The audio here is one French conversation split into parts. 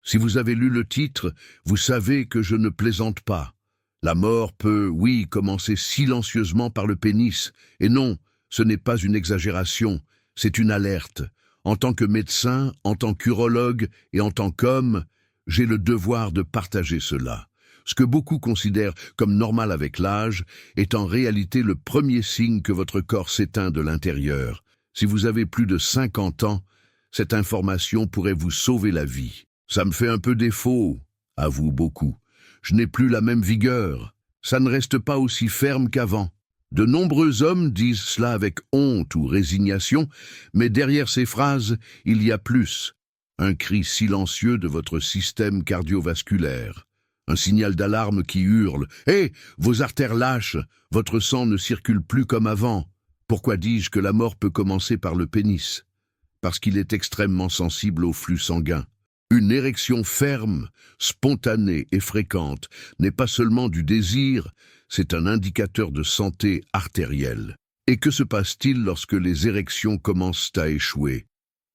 Si vous avez lu le titre, vous savez que je ne plaisante pas. La mort peut, oui, commencer silencieusement par le pénis. Et non, ce n'est pas une exagération, c'est une alerte. En tant que médecin, en tant qu'urologue et en tant qu'homme, j'ai le devoir de partager cela. Ce que beaucoup considèrent comme normal avec l'âge est en réalité le premier signe que votre corps s'éteint de l'intérieur. Si vous avez plus de 50 ans, cette information pourrait vous sauver la vie. Ça me fait un peu défaut, avoue beaucoup. Je n'ai plus la même vigueur. Ça ne reste pas aussi ferme qu'avant. De nombreux hommes disent cela avec honte ou résignation, mais derrière ces phrases, il y a plus. Un cri silencieux de votre système cardiovasculaire. Un signal d'alarme qui hurle « Hé, vos artères lâchent, votre sang ne circule plus comme avant ». Pourquoi dis-je que la mort peut commencer par le pénis? Parce qu'il est extrêmement sensible au flux sanguin. Une érection ferme, spontanée et fréquente n'est pas seulement du désir, c'est un indicateur de santé artérielle. Et que se passe-t-il lorsque les érections commencent à échouer?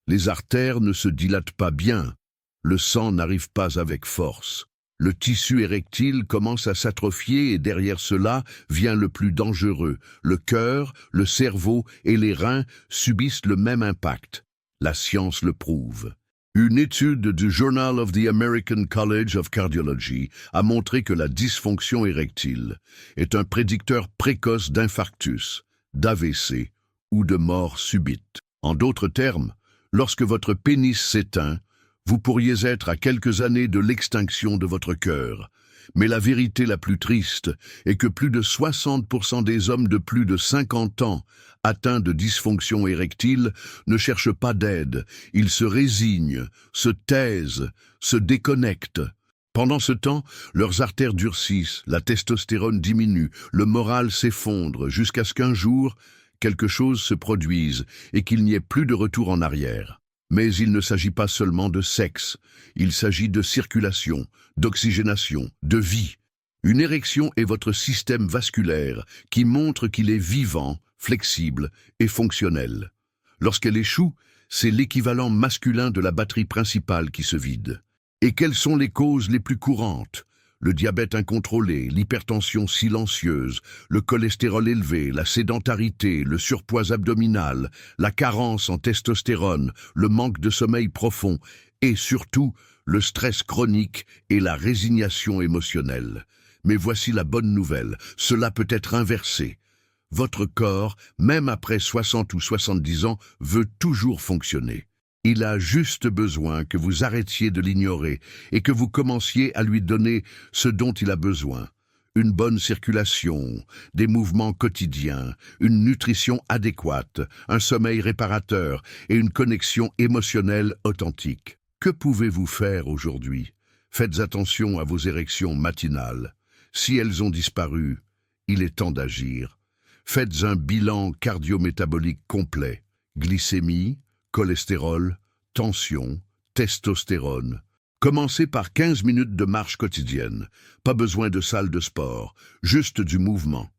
Les artères ne se dilatent pas bien, le sang n'arrive pas avec force. Le tissu érectile commence à s'atrophier et derrière cela vient le plus dangereux. Le cœur, le cerveau et les reins subissent le même impact. La science le prouve. Une étude du Journal of the American College of Cardiology a montré que la dysfonction érectile est un prédicteur précoce d'infarctus, d'AVC ou de mort subite. En d'autres termes, lorsque votre pénis s'éteint, vous pourriez être à quelques années de l'extinction de votre cœur. Mais la vérité la plus triste est que plus de 60% des hommes de plus de 50 ans atteints de dysfonction érectile ne cherchent pas d'aide. Ils se résignent, se taisent, se déconnectent. Pendant ce temps, leurs artères durcissent, la testostérone diminue, le moral s'effondre jusqu'à ce qu'un jour, quelque chose se produise et qu'il n'y ait plus de retour en arrière. Mais il ne s'agit pas seulement de sexe, il s'agit de circulation, d'oxygénation, de vie. Une érection est votre système vasculaire qui montre qu'il est vivant, flexible et fonctionnel. Lorsqu'elle échoue, c'est l'équivalent masculin de la batterie principale qui se vide. Et quelles sont les causes les plus courantes? Le diabète incontrôlé, l'hypertension silencieuse, le cholestérol élevé, la sédentarité, le surpoids abdominal, la carence en testostérone, le manque de sommeil profond et surtout le stress chronique et la résignation émotionnelle. Mais voici la bonne nouvelle, cela peut être inversé. Votre corps, même après 60 ou 70 ans, veut toujours fonctionner. Il a juste besoin que vous arrêtiez de l'ignorer et que vous commenciez à lui donner ce dont il a besoin. Une bonne circulation, des mouvements quotidiens, une nutrition adéquate, un sommeil réparateur et une connexion émotionnelle authentique. Que pouvez-vous faire aujourd'hui? Faites attention à vos érections matinales. Si elles ont disparu, il est temps d'agir. Faites un bilan cardio-métabolique complet. Glycémie, cholestérol, tension, testostérone. Commencez par 15 minutes de marche quotidienne. Pas besoin de salle de sport, juste du mouvement.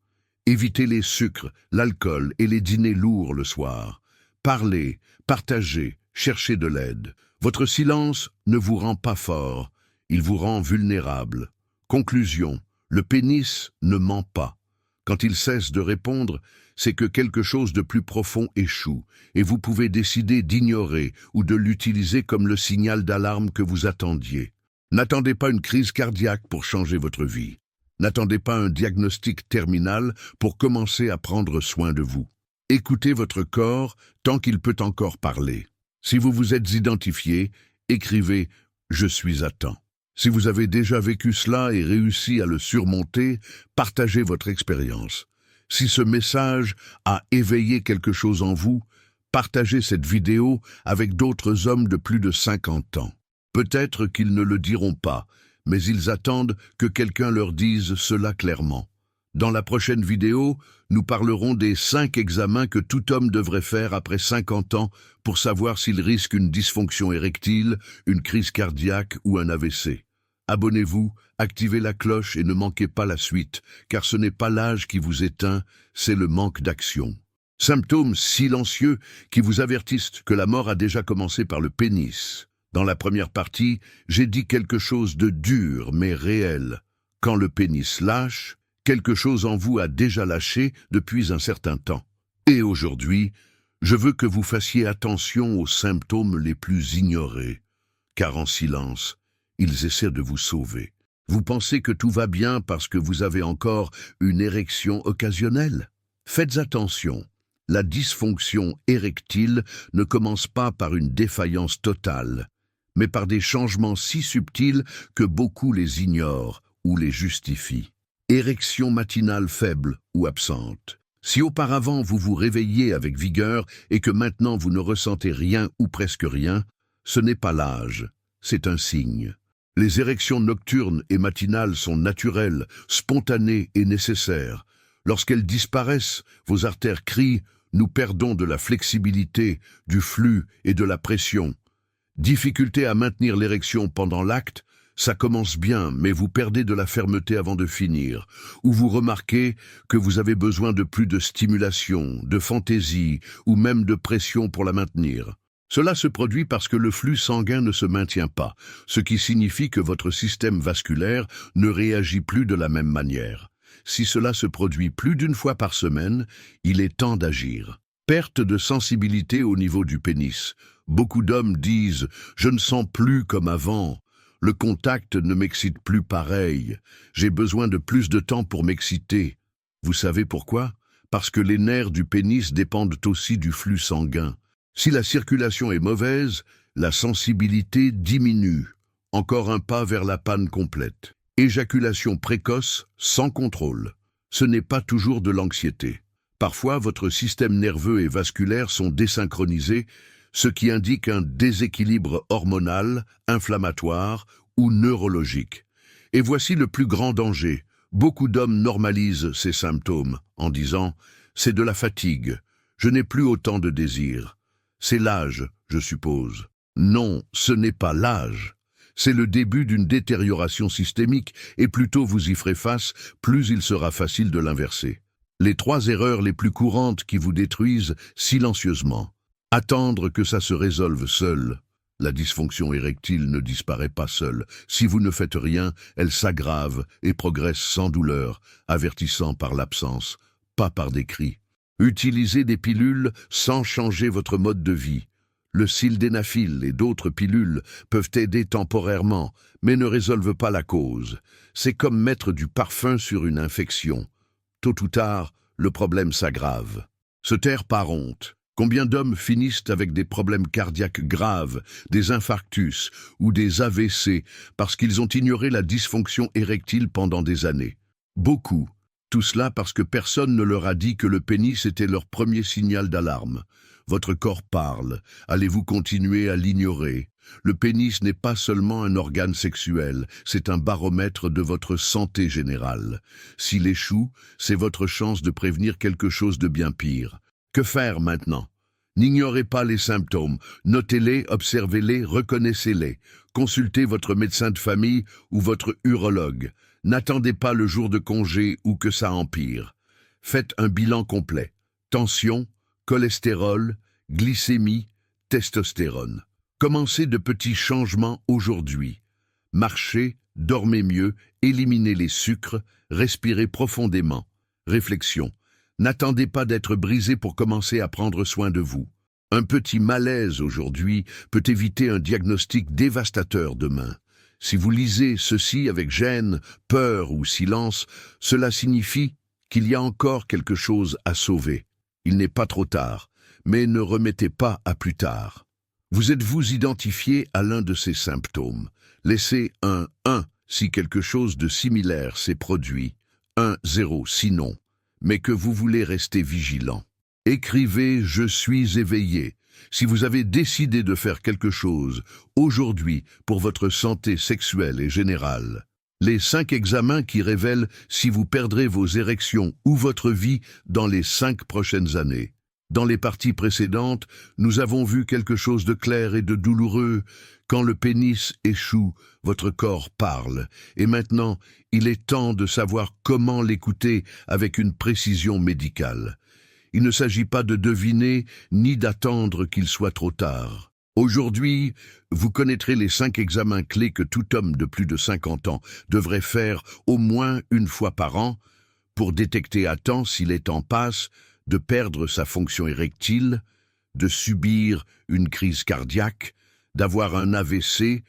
Évitez les sucres, l'alcool et les dîners lourds le soir. Parlez, partagez, cherchez de l'aide. Votre silence ne vous rend pas fort, il vous rend vulnérable. Conclusion, le pénis ne ment pas. Quand il cesse de répondre, c'est que quelque chose de plus profond échoue, et vous pouvez décider d'ignorer ou de l'utiliser comme le signal d'alarme que vous attendiez. N'attendez pas une crise cardiaque pour changer votre vie. N'attendez pas un diagnostic terminal pour commencer à prendre soin de vous. Écoutez votre corps tant qu'il peut encore parler. Si vous vous êtes identifié, écrivez « Je suis à temps ». Si vous avez déjà vécu cela et réussi à le surmonter, partagez votre expérience. Si ce message a éveillé quelque chose en vous, partagez cette vidéo avec d'autres hommes de plus de 50 ans. Peut-être qu'ils ne le diront pas, mais ils attendent que quelqu'un leur dise cela clairement. Dans la prochaine vidéo, nous parlerons des 5 examens que tout homme devrait faire après 50 ans pour savoir s'il risque une dysfonction érectile, une crise cardiaque ou un AVC. Abonnez-vous, activez la cloche et ne manquez pas la suite, car ce n'est pas l'âge qui vous éteint, c'est le manque d'action. Symptômes silencieux qui vous avertissent que la mort a déjà commencé par le pénis. Dans la première partie, j'ai dit quelque chose de dur mais réel. Quand le pénis lâche, quelque chose en vous a déjà lâché depuis un certain temps. Et aujourd'hui, je veux que vous fassiez attention aux symptômes les plus ignorés, car en silence, ils essaient de vous sauver. Vous pensez que tout va bien parce que vous avez encore une érection occasionnelle? Faites attention, la dysfonction érectile ne commence pas par une défaillance totale, mais par des changements si subtils que beaucoup les ignorent ou les justifient. Érection matinale faible ou absente. Si auparavant vous vous réveilliez avec vigueur et que maintenant vous ne ressentez rien ou presque rien, ce n'est pas l'âge, c'est un signe. Les érections nocturnes et matinales sont naturelles, spontanées et nécessaires. Lorsqu'elles disparaissent, vos artères crient « Nous perdons de la flexibilité, du flux et de la pression ». Difficulté à maintenir l'érection pendant l'acte, ça commence bien, mais vous perdez de la fermeté avant de finir, ou vous remarquez que vous avez besoin de plus de stimulation, de fantaisie, ou même de pression pour la maintenir. Cela se produit parce que le flux sanguin ne se maintient pas, ce qui signifie que votre système vasculaire ne réagit plus de la même manière. Si cela se produit plus d'une fois par semaine, il est temps d'agir. Perte de sensibilité au niveau du pénis. Beaucoup d'hommes disent « Je ne sens plus comme avant ». Le contact ne m'excite plus pareil. J'ai besoin de plus de temps pour m'exciter. Vous savez pourquoi? Parce que les nerfs du pénis dépendent aussi du flux sanguin. Si la circulation est mauvaise, la sensibilité diminue. Encore un pas vers la panne complète. Éjaculation précoce, sans contrôle. Ce n'est pas toujours de l'anxiété. Parfois, votre système nerveux et vasculaire sont désynchronisés, ce qui indique un déséquilibre hormonal, inflammatoire ou neurologique. Et voici le plus grand danger. Beaucoup d'hommes normalisent ces symptômes en disant « c'est de la fatigue, je n'ai plus autant de désir ». C'est l'âge, je suppose. Non, ce n'est pas l'âge. C'est le début d'une détérioration systémique et plus tôt vous y ferez face, plus il sera facile de l'inverser. Les 3 erreurs les plus courantes qui vous détruisent silencieusement. Attendre que ça se résolve seul. La dysfonction érectile ne disparaît pas seule. Si vous ne faites rien, elle s'aggrave et progresse sans douleur, avertissant par l'absence, pas par des cris. Utilisez des pilules sans changer votre mode de vie. Le sildenafil et d'autres pilules peuvent aider temporairement, mais ne résolvent pas la cause. C'est comme mettre du parfum sur une infection. Tôt ou tard, le problème s'aggrave. Se taire par honte. Combien d'hommes finissent avec des problèmes cardiaques graves, des infarctus ou des AVC parce qu'ils ont ignoré la dysfonction érectile pendant des années? Beaucoup. Tout cela parce que personne ne leur a dit que le pénis était leur premier signal d'alarme. Votre corps parle. Allez-vous continuer à l'ignorer? Le pénis n'est pas seulement un organe sexuel, c'est un baromètre de votre santé générale. S'il échoue, c'est votre chance de prévenir quelque chose de bien pire. Que faire maintenant? N'ignorez pas les symptômes, notez-les, observez-les, reconnaissez-les. Consultez votre médecin de famille ou votre urologue. N'attendez pas le jour de congé ou que ça empire. Faites un bilan complet. Tension, cholestérol, glycémie, testostérone. Commencez de petits changements aujourd'hui. Marchez, dormez mieux, éliminez les sucres, respirez profondément. Réflexion. N'attendez pas d'être brisé pour commencer à prendre soin de vous. Un petit malaise aujourd'hui peut éviter un diagnostic dévastateur demain. Si vous lisez ceci avec gêne, peur ou silence, cela signifie qu'il y a encore quelque chose à sauver. Il n'est pas trop tard, mais ne remettez pas à plus tard. Vous êtes-vous identifié à l'un de ces symptômes? Laissez un 1 si quelque chose de similaire s'est produit, un 0 sinon, mais que vous voulez rester vigilant. Écrivez « Je suis éveillé ». Si vous avez décidé de faire quelque chose aujourd'hui pour votre santé sexuelle et générale. Les 5 examens qui révèlent si vous perdrez vos érections ou votre vie dans les 5 prochaines années. Dans les parties précédentes, nous avons vu quelque chose de clair et de douloureux. Quand le pénis échoue, votre corps parle. Et maintenant, il est temps de savoir comment l'écouter avec une précision médicale. Il ne s'agit pas de deviner ni d'attendre qu'il soit trop tard. Aujourd'hui, vous connaîtrez les 5 examens clés que tout homme de plus de 50 ans devrait faire au moins une fois par an pour détecter à temps s'il est en passe de perdre sa fonction érectile, de subir une crise cardiaque, d'avoir un AVC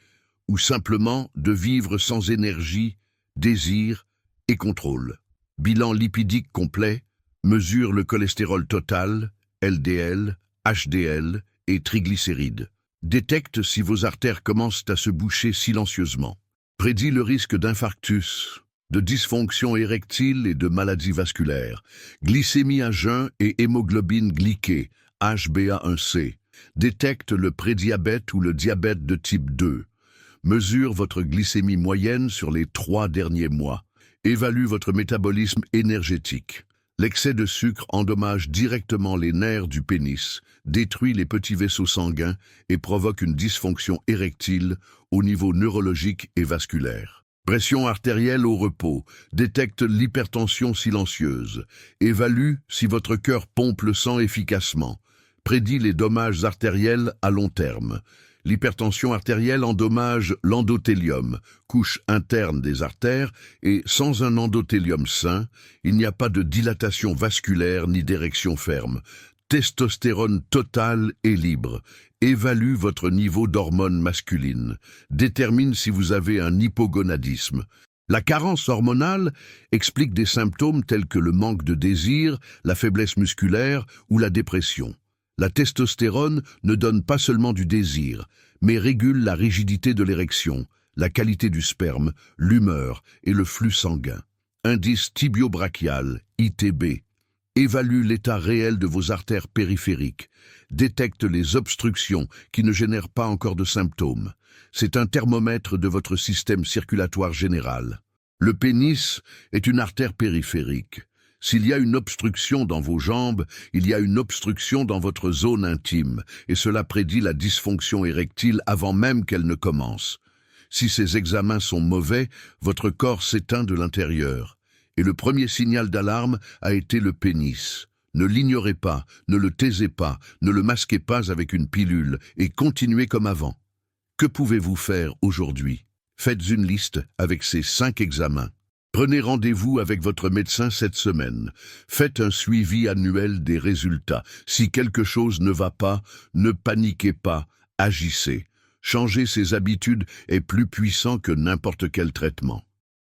ou simplement de vivre sans énergie, désir et contrôle. Bilan lipidique complet, mesure le cholestérol total, LDL, HDL et triglycérides. Détecte si vos artères commencent à se boucher silencieusement. Prédit le risque d'infarctus, de dysfonction érectile et de maladies vasculaires. Glycémie à jeun et hémoglobine glyquée, HbA1c. Détecte le prédiabète ou le diabète de type 2. Mesure votre glycémie moyenne sur les 3 derniers mois. Évalue votre métabolisme énergétique. L'excès de sucre endommage directement les nerfs du pénis, détruit les petits vaisseaux sanguins et provoque une dysfonction érectile au niveau neurologique et vasculaire. Pression artérielle au repos, détecte l'hypertension silencieuse, évalue si votre cœur pompe le sang efficacement, prédit les dommages artériels à long terme. L'hypertension artérielle endommage l'endothélium, couche interne des artères, et sans un endothélium sain, il n'y a pas de dilatation vasculaire ni d'érection ferme. Testostérone totale et libre. Évalue votre niveau d'hormones masculines. Détermine si vous avez un hypogonadisme. La carence hormonale explique des symptômes tels que le manque de désir, la faiblesse musculaire ou la dépression. La testostérone ne donne pas seulement du désir, mais régule la rigidité de l'érection, la qualité du sperme, l'humeur et le flux sanguin. Indice tibio-brachial, ITB. Évalue l'état réel de vos artères périphériques. Détecte les obstructions qui ne génèrent pas encore de symptômes. C'est un thermomètre de votre système circulatoire général. Le pénis est une artère périphérique. S'il y a une obstruction dans vos jambes, il y a une obstruction dans votre zone intime, et cela prédit la dysfonction érectile avant même qu'elle ne commence. Si ces examens sont mauvais, votre corps s'éteint de l'intérieur. Et le premier signal d'alarme a été le pénis. Ne l'ignorez pas, ne le taisez pas, ne le masquez pas avec une pilule, et continuez comme avant. Que pouvez-vous faire aujourd'hui? Faites une liste avec ces 5 examens. Prenez rendez-vous avec votre médecin cette semaine. Faites un suivi annuel des résultats. Si quelque chose ne va pas, ne paniquez pas, agissez. Changer ses habitudes est plus puissant que n'importe quel traitement.